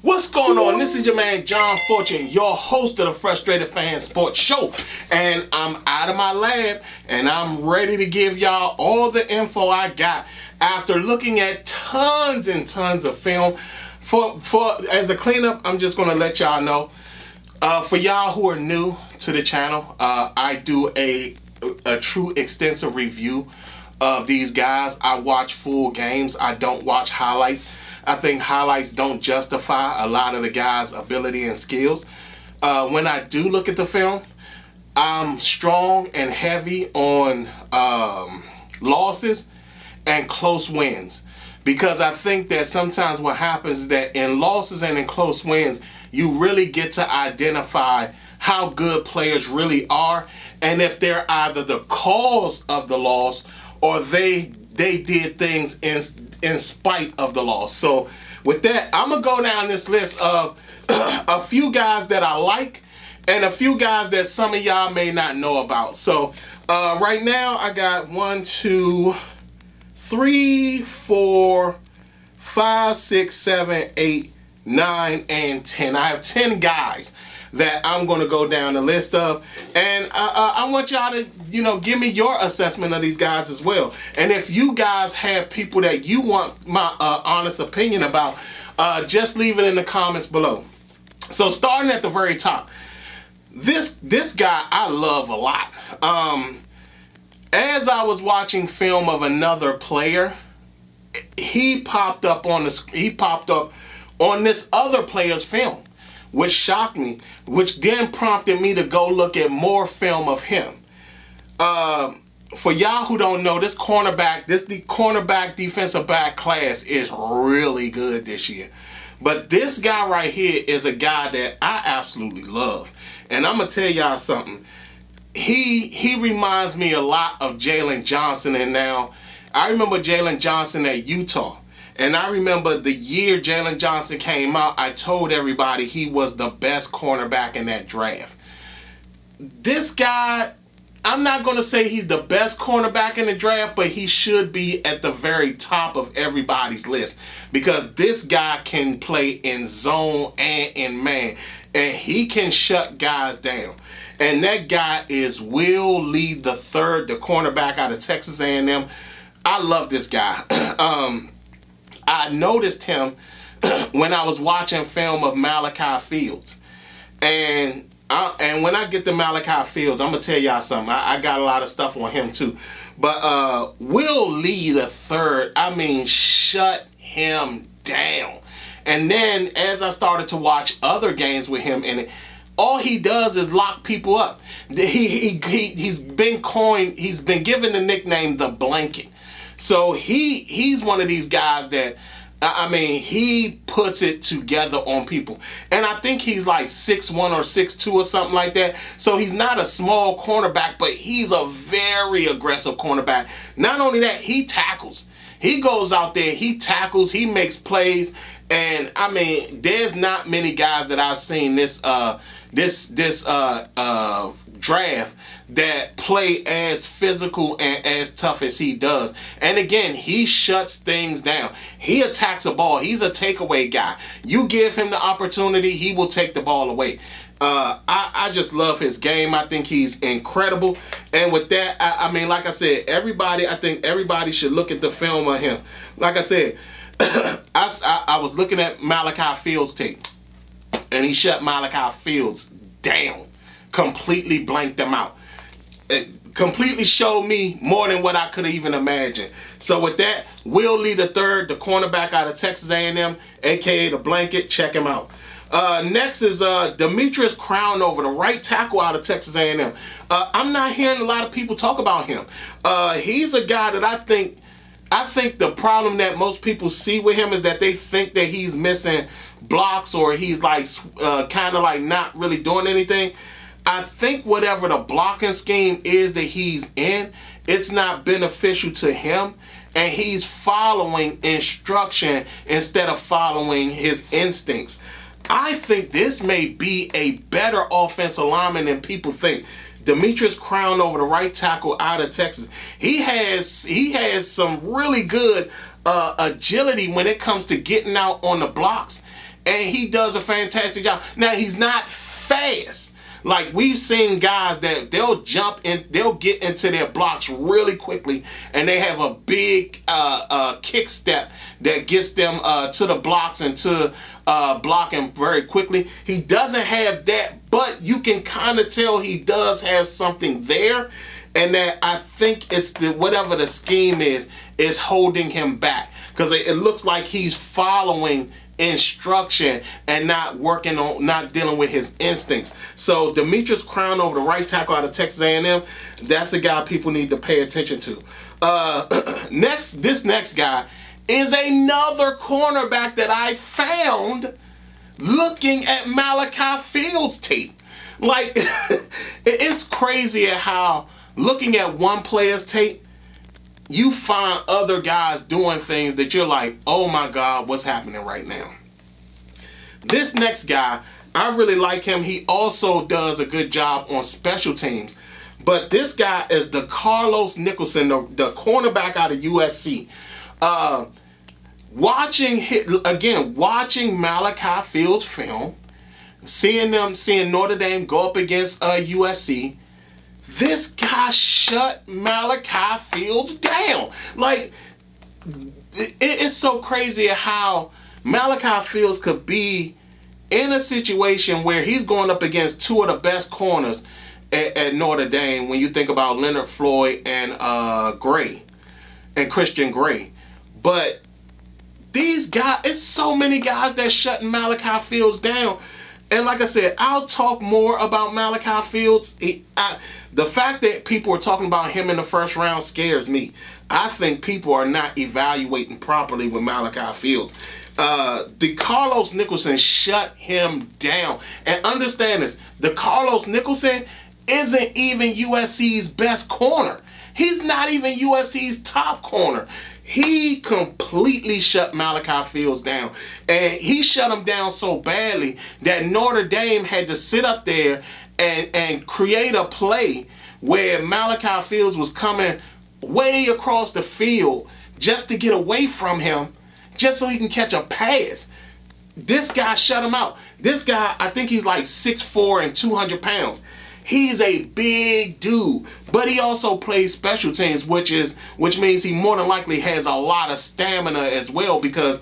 What's going on? This is your man John Fortune, your host of the Frustrated Fan Sports Show, and I'm out of my lab and I'm ready to give y'all all the info I got after looking at tons and tons of film. As a cleanup, I'm just gonna let y'all know. For y'all who are new to the channel, I do a true extensive review of these guys. I watch full games. I don't watch highlights. I think highlights don't justify a lot of the guys' ability and skills. When I do look at the film, I'm strong and heavy on losses and close wins. Because I think that sometimes what happens is that in losses and in close wins, you really get to identify how good players really are, and if they're either the cause of the loss or they did things in spite of the loss. So with that, I'm gonna go down this list of a few guys that I like and a few guys that some of y'all may not know about. So right now I got 1, 2, 3, 4, 5, 6, 7, 8, 9, and 10. I have 10 guys that I'm going to go down the list of, and I want y'all to, give me your assessment of these guys as well. And if you guys have people that you want my honest opinion about, just leave it in the comments below. So starting at the very top, this guy I love a lot. As I was watching film of another player, he popped up on this other player's film, which shocked me, which then prompted me to go look at more film of him. For y'all who don't know, this cornerback defensive back class is really good this year. But this guy right here is a guy that I absolutely love. And I'm going to tell y'all something. He reminds me a lot of Jalen Johnson. And now, I remember Jalen Johnson at Utah. And I remember the year Jalen Johnson came out, I told everybody he was the best cornerback in that draft. This guy, I'm not going to say he's the best cornerback in the draft, but he should be at the very top of everybody's list. Because this guy can play in zone and in man. And he can shut guys down. And that guy is Will Lee III, the cornerback out of Texas A&M. I love this guy. I noticed him when I was watching film of Malachi Fields. And when I get to Malachi Fields, I'm going to tell y'all something. I got a lot of stuff on him too. But Will Lee III, I mean, shut him down. And then as I started to watch other games with him in it, all he does is lock people up. He's been given the nickname the blanket. So he's one of these guys that, I mean, he puts it together on people. And I think he's like 6'1 or 6'2 or something like that. So he's not a small cornerback, but he's a very aggressive cornerback. Not only that, he tackles. He goes out there, he tackles, he makes plays. And I mean, there's not many guys that I've seen this draft that play as physical and as tough as he does. And again, he shuts things down. He attacks a ball. He's a takeaway guy. You give him the opportunity, he will take the ball away. I just love his game. I think he's incredible. And with that, I mean, like I said, I think everybody should look at the film of him. Like I said, I was looking at Malachi Fields' tape, and he shut Malachi Fields down, completely blanked them out. It completely showed me more than what I could even imagine. So with that, Will Lee III, the cornerback out of Texas A&M, aka the blanket, check him out. Next is Demetrius Crownover, the right tackle out of Texas A&M. I'm not hearing a lot of people talk about him. He's a guy that I think the problem that most people see with him is that they think that he's missing blocks or he's like kind of like not really doing anything. I think whatever the blocking scheme is that he's in, it's not beneficial to him, and he's following instruction instead of following his instincts. I think this may be a better offensive lineman than people think. Demetrius Crown over the right tackle out of Texas. He has some really good agility when it comes to getting out on the blocks, and he does a fantastic job. Now, he's not fast. Like, we've seen guys that they'll jump in, they'll get into their blocks really quickly, and they have a big kick step that gets them to the blocks and to blocking very quickly. He doesn't have that, but you can kind of tell he does have something there, and that I think it's whatever the scheme is holding him back, because it looks like he's following instruction and not dealing with his instincts. So Demetrius Crown over the right tackle out of Texas A&M, that's a guy people need to pay attention to. This next guy is another cornerback that I found looking at Malachi Fields' tape. Like, it's crazy at how looking at one player's tape, you find other guys doing things that you're like, oh my God, what's happening right now? This next guy, I really like him. He also does a good job on special teams. But this guy is DeCarlos Nicholson, the cornerback out of USC. Watching Malachi Fields' film, seeing Notre Dame go up against USC, this guy shut Malachi Fields down. Like, it's so crazy how Malachi Fields could be in a situation where he's going up against two of the best corners at Notre Dame when you think about Leonard Floyd and Christian Gray. But these guys, it's so many guys that shutting Malachi Fields down. And like I said, I'll talk more about Malachi Fields. The fact that people are talking about him in the first round scares me. I think people are not evaluating properly with Malachi Fields. DeCarlos Nicholson shut him down. And understand this, DeCarlos Nicholson isn't even USC's best corner. He's not even USC's top corner. He completely shut Malachi Fields down. And he shut him down so badly that Notre Dame had to sit up there and create a play where Malachi Fields was coming way across the field just to get away from him, just so he can catch a pass. This guy shut him out. This guy, I think he's like 6'4" and 200 pounds. He's a big dude, but he also plays special teams, which means he more than likely has a lot of stamina as well, because,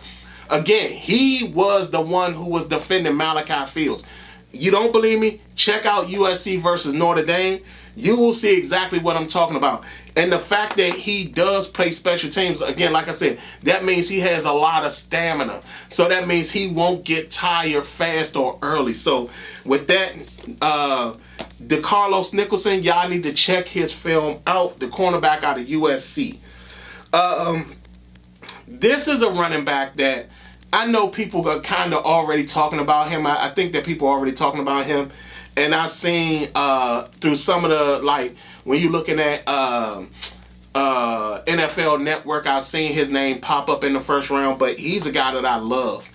again, he was the one who was defending Malachi Fields. You don't believe me? Check out USC versus Notre Dame. You will see exactly what I'm talking about. And the fact that he does play special teams, again, like I said, that means he has a lot of stamina. So that means he won't get tired fast or early. So with that, DeCarlos Nicholson, y'all need to check his film out, the cornerback out of USC. This is a running back that I know people are kind of already talking about him. I think that people are already talking about him. And I've seen through some of the, like, when you're looking at NFL Network, I've seen his name pop up in the first round, but he's a guy that I love.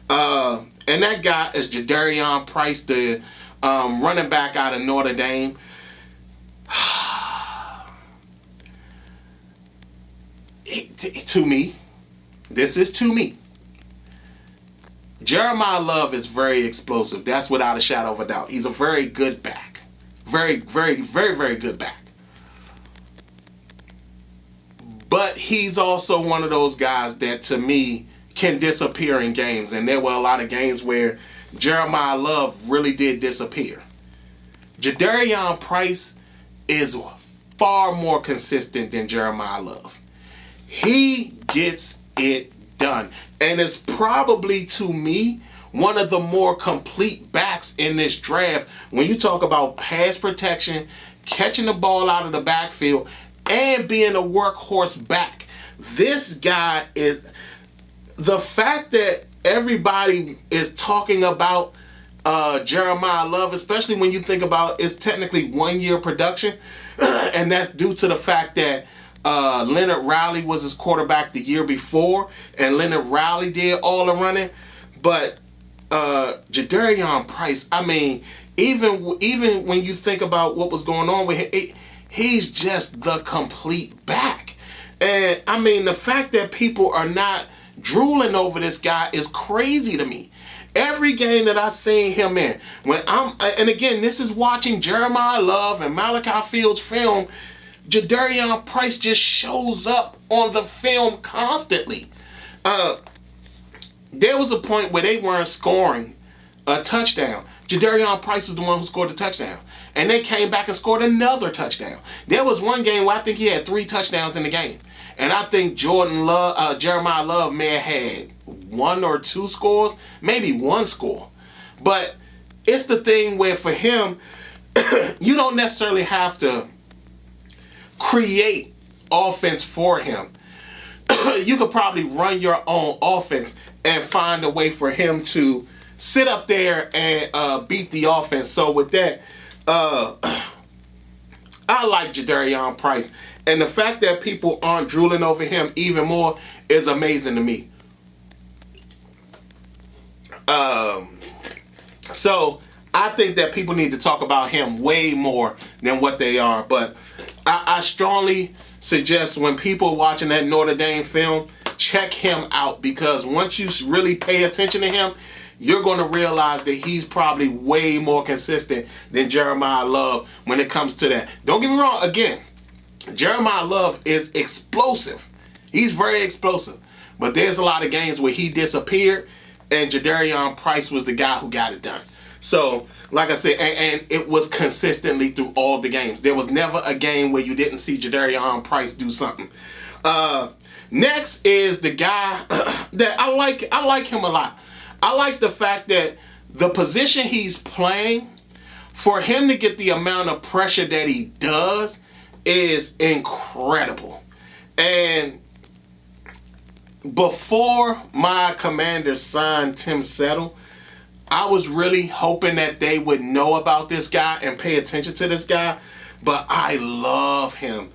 And that guy is Jadarian Price, the running back out of Notre Dame. To me, this is to me. Jeremiah Love is very explosive. That's without a shadow of a doubt. He's a very good back. Very, very, very, very good back. But he's also one of those guys that, to me, can disappear in games. And there were a lot of games where Jeremiah Love really did disappear. Jadarian Price is far more consistent than Jeremiah Love. He gets it done. And it's probably, to me, one of the more complete backs in this draft when you talk about pass protection, catching the ball out of the backfield, and being a workhorse back. This guy is... The fact that everybody is talking about Jeremiah Love, especially when you think about it's technically 1 year production, and that's due to the fact that Leonard Riley was his quarterback the year before, and Leonard Riley did all the running. But Jadarian Price, I mean, even when you think about what was going on with him, he's just the complete back. And I mean, the fact that people are not drooling over this guy is crazy to me. Every game that I've seen him in, and again, this is watching Jeremiah Love and Malachi Fields film, Jadarian Price just shows up on the film constantly. There was a point where they weren't scoring a touchdown. Jadarian Price was the one who scored the touchdown. And they came back and scored another touchdown. There was one game where I think he had 3 touchdowns in the game. And I think Jeremiah Love may have had 1 or 2 scores, maybe 1 score. But it's the thing where for him, you don't necessarily have to create offense for him. You could probably run your own offense and find a way for him to sit up there and beat the offense. So with that, I like Jadarian Price. And the fact that people aren't drooling over him even more is amazing to me. So I think that people need to talk about him way more than what they are. But I strongly suggest when people are watching that Notre Dame film, check him out, because once you really pay attention to him, you're going to realize that he's probably way more consistent than Jeremiah Love when it comes to that. Don't get me wrong, again, Jeremiah Love is explosive. He's very explosive. But there's a lot of games where he disappeared, and Jadarian Price was the guy who got it done. So, like I said, and it was consistently through all the games. There was never a game where you didn't see Jadarian Price do something. Next is the guy that I like him a lot. I like the fact that the position he's playing, for him to get the amount of pressure that he does, is incredible. And before my Commanders signed Tim Settle, I was really hoping that they would know about this guy and pay attention to this guy, but I love him.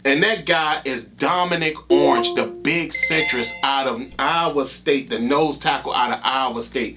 And that guy is Dominic Orange, the big centrist out of Iowa State, the nose tackle out of Iowa State.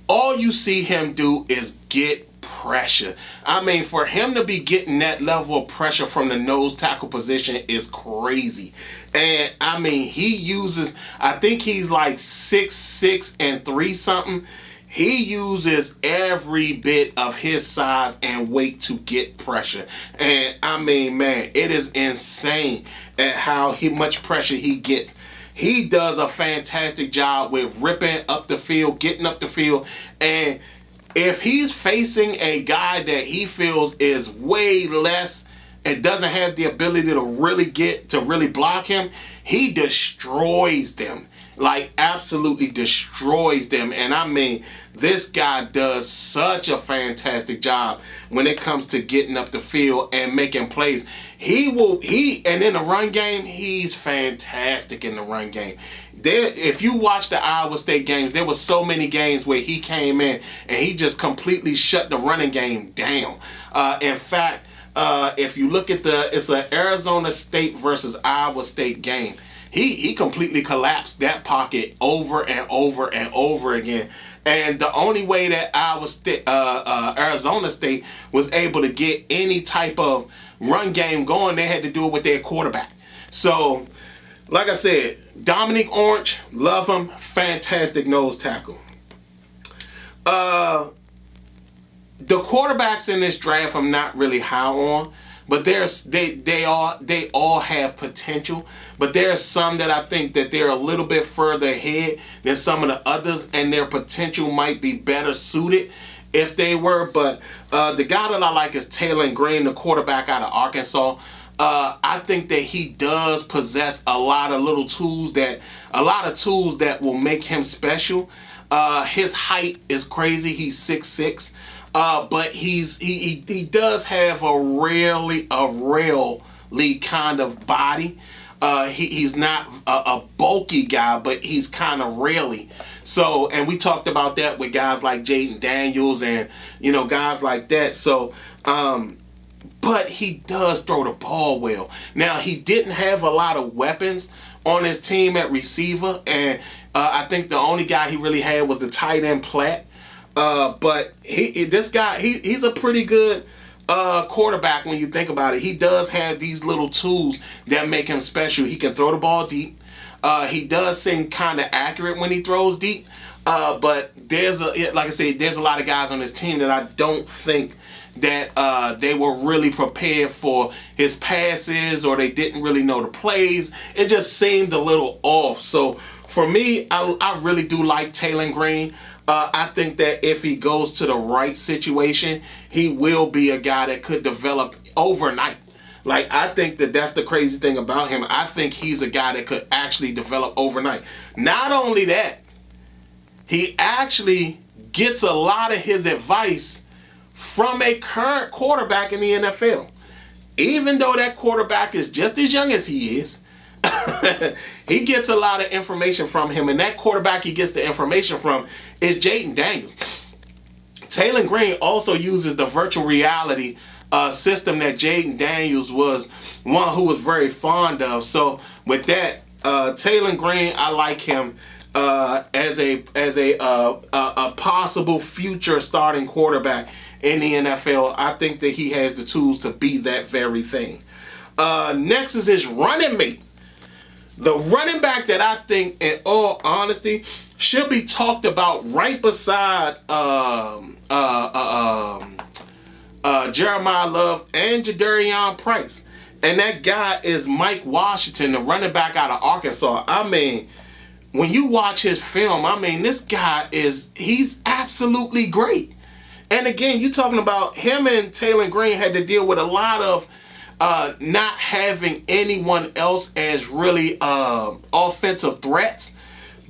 All you see him do is get pressure. I mean, for him to be getting that level of pressure from the nose tackle position is crazy. And I mean, he uses, I think he's like 6'6" and 3 something. He uses every bit of his size and weight to get pressure. And I mean, man, it is insane at how much pressure he gets. He does a fantastic job with ripping up the field, getting up the field. And if he's facing a guy that he feels is way less and doesn't have the ability to really block him, he destroys them. Like, absolutely destroys them. And I mean, this guy does such a fantastic job when it comes to getting up the field and making plays. And in the run game, he's fantastic in the run game. If you watch the Iowa State games, there were so many games where he came in and he just completely shut the running game down. In fact, if you look at it's an Arizona State versus Iowa State game. He completely collapsed that pocket over and over and over again. And the only way that Arizona State was able to get any type of run game going, they had to do it with their quarterback. So, like I said, Dominic Orange, love him, fantastic nose tackle. The quarterbacks in this draft I'm not really high on. But they all have potential. But there are some that I think that they're a little bit further ahead than some of the others, and their potential might be better suited if they were. But the guy that I like is Taylor Green, the quarterback out of Arkansas. I think that he does possess a lot of tools that will make him special. His height is crazy. He's 6'6". But he does have a rarely kind of body. He's not a bulky guy, but he's kind of really. So, and we talked about that with guys like Jaden Daniels and, guys like that. So, but he does throw the ball well. Now, he didn't have a lot of weapons on his team at receiver, and I think the only guy he really had was the tight end Platt. But this guy, he's a pretty good quarterback when you think about it. He does have these little tools that make him special. He can throw the ball deep. He does seem kind of accurate when he throws deep. But like I said, there's a lot of guys on this team that I don't think that they were really prepared for his passes, or they didn't really know the plays. It just seemed a little off. So for me, I really do like Taylor Green. I think that if he goes to the right situation, he will be a guy that could develop overnight. Like, I think that that's the crazy thing about him. I think he's a guy that could actually develop overnight. Not only that, he actually gets a lot of his advice from a current quarterback in the NFL. Even though that quarterback is just as young as he is, he gets a lot of information from him, and that quarterback he gets the information from is Jaden Daniels. Taylor Green also uses the virtual reality system that Jaden Daniels was one who was very fond of. So with that, Taylor Green, I like him as a possible future starting quarterback in the NFL. I think that he has the tools to be that very thing. Next is his running mate. The running back that I think, in all honesty, should be talked about right beside Jeremiah Love and Jadarian Price. And that guy is Mike Washington, the running back out of Arkansas. I mean, when you watch his film, this guy he's absolutely great. And again, you're talking about him and Taylor Green had to deal with a lot of not having anyone else as really offensive threats.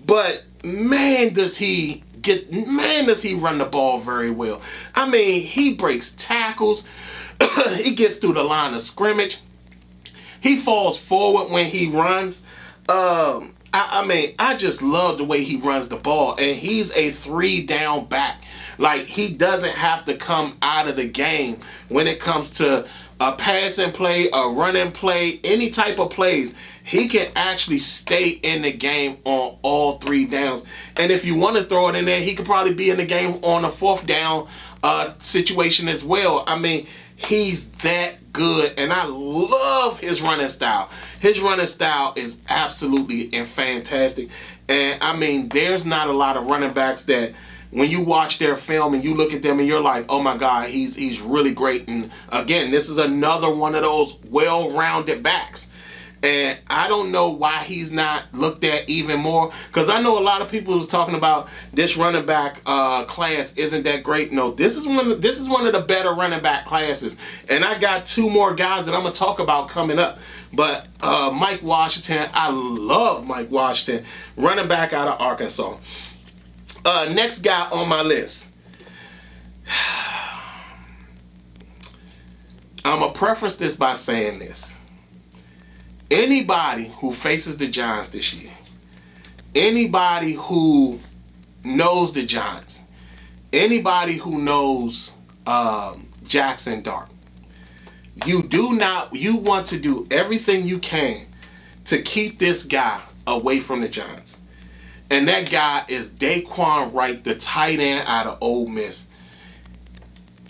But man, does he run the ball very well. I mean, he breaks tackles. He gets through the line of scrimmage. He falls forward when he runs. I just love the way he runs the ball. And he's a 3-down back. Like, he doesn't have to come out of the game when it comes to a passing play, a running play, any type of plays. He can actually stay in the game on all 3 downs. And if you want to throw it in there, he could probably be in the game on a 4th down situation as well. I mean, he's that good, and I love his running style. His running style is absolutely fantastic. And I mean, there's not a lot of running backs that when you watch their film and you look at them and you're like, oh my God, he's really great. And again, this is another one of those well-rounded backs. And I don't know why he's not looked at even more, because I know a lot of people was talking about this running back class isn't that great. No, this is one of the better running back classes. And I got 2 more guys that I'm gonna talk about coming up. But Mike Washington, I love Mike Washington, running back out of Arkansas. Next guy on my list. I'm gonna preface this by saying this. Anybody who faces the Giants this year, anybody who knows the Giants, anybody who knows Jackson Dart, you want to do everything you can to keep this guy away from the Giants. And that guy is Daquan Wright, the tight end out of Ole Miss.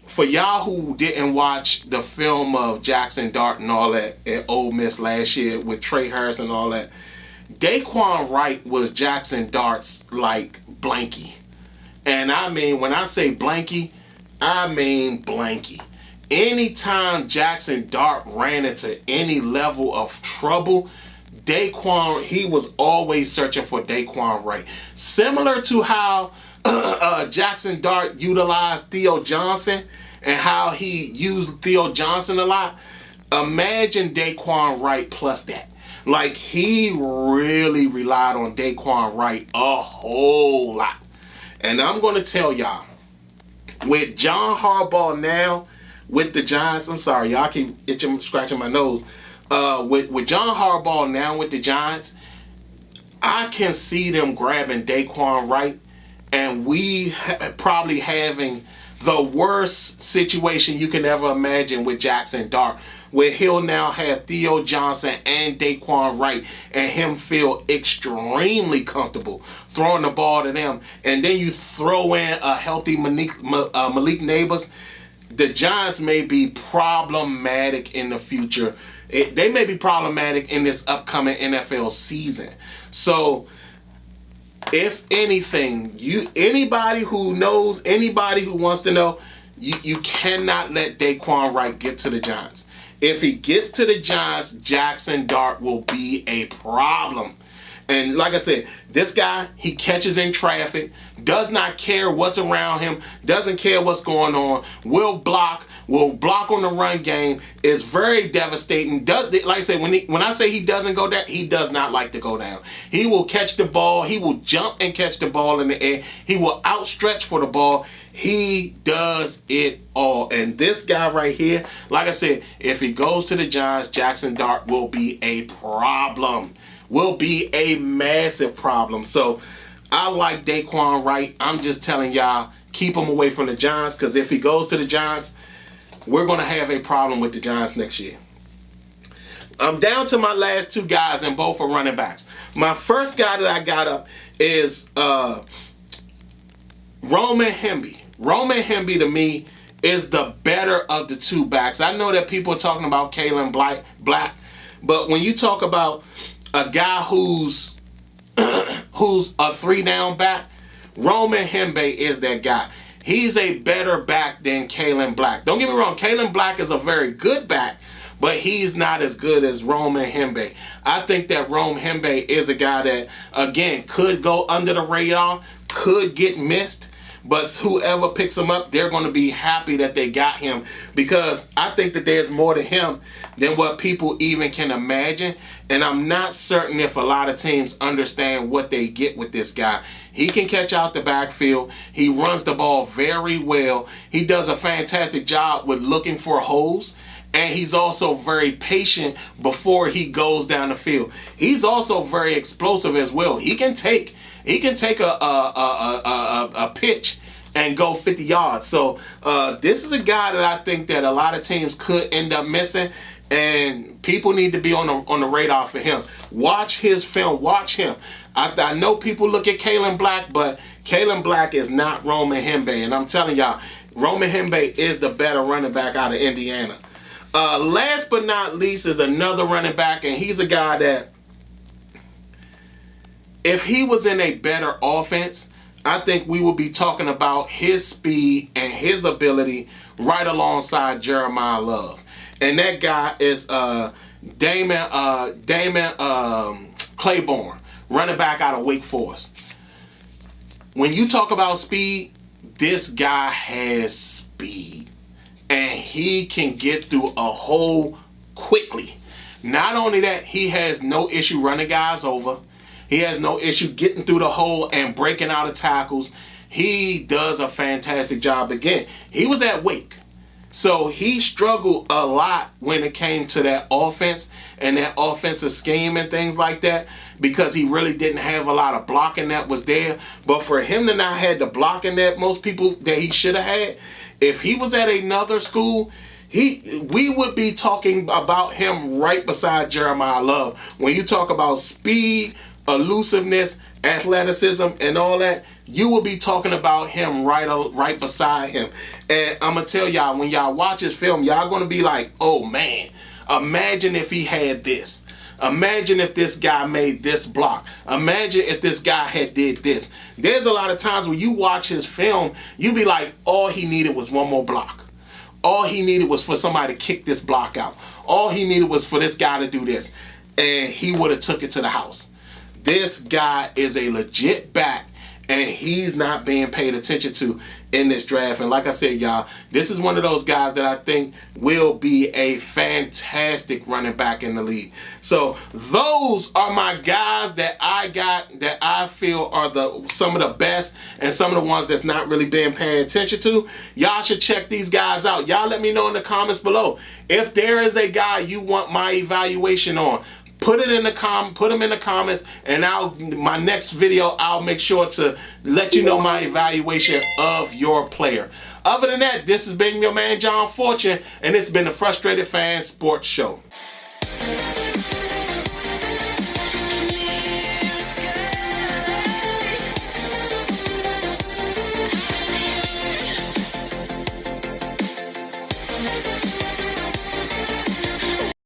For y'all who didn't watch the film of Jackson Dart and all that at Ole Miss last year with Trey Harris and all that, Daquan Wright was Jackson Dart's like blankie. And I mean, when I say blankie, I mean blankie. Anytime Jackson Dart ran into any level of trouble, he was always searching for Daquan Wright. Similar to how Jackson Dart utilized Theo Johnson and how he used Theo Johnson a lot. Imagine Daquan Wright plus that. Like, he really relied on Daquan Wright a whole lot. And I'm going to tell y'all, with John Harbaugh now, with the Giants, I'm sorry, y'all keep scratching my nose. With John Harbaugh now with the Giants, I can see them grabbing Daquan Wright, and probably having the worst situation you can ever imagine with Jackson Dart, where he'll now have Theo Johnson and Daquan Wright, and him feel extremely comfortable throwing the ball to them. And then you throw in a healthy Malik Neighbors. The Giants may be problematic in the future. They may be problematic in this upcoming NFL season. So, if anything, anybody who knows, anybody who wants to know, you cannot let Daquan Wright get to the Giants. If he gets to the Giants, Jackson Dart will be a problem. And like I said, this guy, he catches in traffic, does not care what's around him, doesn't care what's going on, will block on the run game, is very devastating. Like I said, when I say he doesn't go down, he does not like to go down. He will catch the ball, he will jump and catch the ball in the air, he will outstretch for the ball. He does it all. And this guy right here, like I said, if he goes to the Giants, Jackson Dart will be a problem. Will be a massive problem. So I like Daquan Wright. I'm just telling y'all, keep him away from the Giants, because if he goes to the Giants, we're going to have a problem with the Giants next year. I'm down to my last two guys, and both are running backs. My first guy that I got up is Roman Hemby. Roman Hemby, to me, is the better of the two backs. I know that people are talking about Kalen Black, but when you talk about a guy who's a three-down back, Roman Hemby is that guy. He's a better back than Kalen Black. Don't get me wrong, Kalen Black is a very good back, but he's not as good as Roman Hemby. I think that Roman Hemby is a guy that, again, could go under the radar, could get missed, but whoever picks him up, they're going to be happy that they got him, because I think that there's more to him than what people even can imagine. And I'm not certain if a lot of teams understand what they get with this guy. He can catch out the backfield. He runs the ball very well. He does a fantastic job with looking for holes. And he's also very patient before he goes down the field. He's also very explosive as well. He can take a pitch and go 50 yards. So this is a guy that I think that a lot of teams could end up missing, and people need to be on the radar for him. Watch his film. Watch him. I know people look at Kalen Black, but Kalen Black is not Roman Hemby, and I'm telling y'all, Roman Hemby is the better running back out of Indiana. Last but not least is another running back, and he's a guy that, if he was in a better offense, I think we would be talking about his speed and his ability right alongside Jeremiah Love. And that guy is Damon Claiborne, running back out of Wake Forest. When you talk about speed, this guy has speed. And he can get through a hole quickly. Not only that, he has no issue running guys over. He has no issue getting through the hole and breaking out of tackles. He does a fantastic job. Again, he was at Wake, so he struggled a lot when it came to that offense and that offensive scheme and things like that, because he really didn't have a lot of blocking that was there. But for him to not have the blocking that most people that he should have had, if he was at another school, we would be talking about him right beside Jeremiah Love. When you talk about speed, elusiveness, athleticism, and all that, you will be talking about him right beside him. And I'm going to tell y'all, when y'all watch his film, y'all going to be like, oh man, imagine if he had this. Imagine if this guy made this block. Imagine if this guy had did this. There's a lot of times when you watch his film, you be like, all he needed was one more block. All he needed was for somebody to kick this block out. All he needed was for this guy to do this. And he would have took it to the house. This guy is a legit back, and he's not being paid attention to in this draft. And like I said, y'all, this is one of those guys that I think will be a fantastic running back in the league. So those are my guys that I got that I feel are some of the best and some of the ones that's not really being paid attention to. Y'all should check these guys out. Y'all let me know in the comments below if there is a guy you want my evaluation on. Put it in the put them in the comments, and my next video I'll make sure to let you know my evaluation of your player. Other than that, this has been your man John Fortune, and it's been the Frustrated Fan Sports Show.